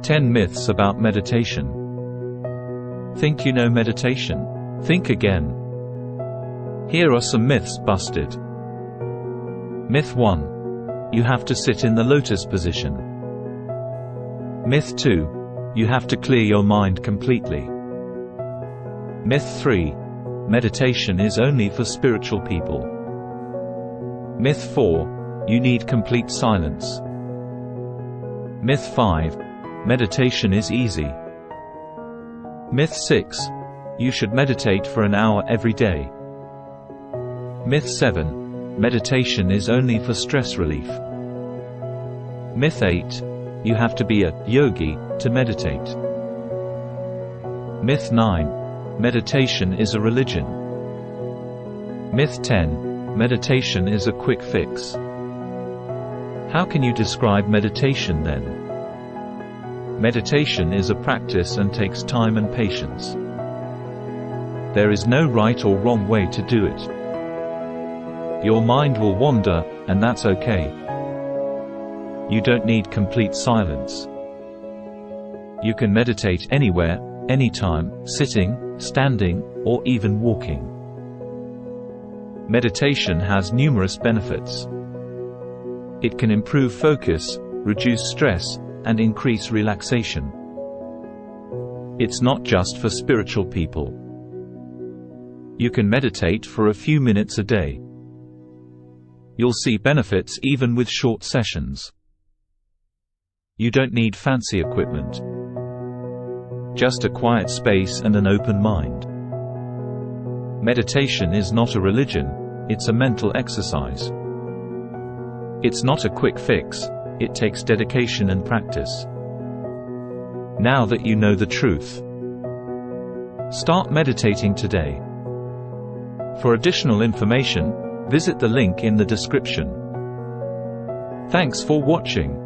10 myths about meditation. Think you know meditation? Think again. Here are some myths busted. Myth 1. You have to sit in the lotus position. Myth 2. You have to clear your mind completely. Myth 3. Meditation is only for spiritual people. Myth 4. You need complete silence. Myth 5. Meditation is easy. Myth 6. You should meditate for an hour every day. Myth 7. Meditation is only for stress relief. Myth 8. You have to be a yogi to meditate. Myth 9. Meditation is a religion. Myth 10. Meditation is a quick fix. How can you describe meditation then? Meditation is a practice and takes time and patience. There is no right or wrong way to do it. Your mind will wander, and that's okay. You don't need complete silence. You can meditate anywhere, anytime, sitting, standing, or even walking. Meditation has numerous benefits. It can improve focus, reduce stress, and increase relaxation. It's not just for spiritual people. You can meditate for a few minutes a day. You'll see benefits even with short sessions. You don't need fancy equipment. Just a quiet space and an open mind. Meditation is not a religion, it's a mental exercise. It's not a quick fix, it takes dedication and practice. Now that you know the truth, start meditating today. For additional information, visit the link in the description. Thanks for watching.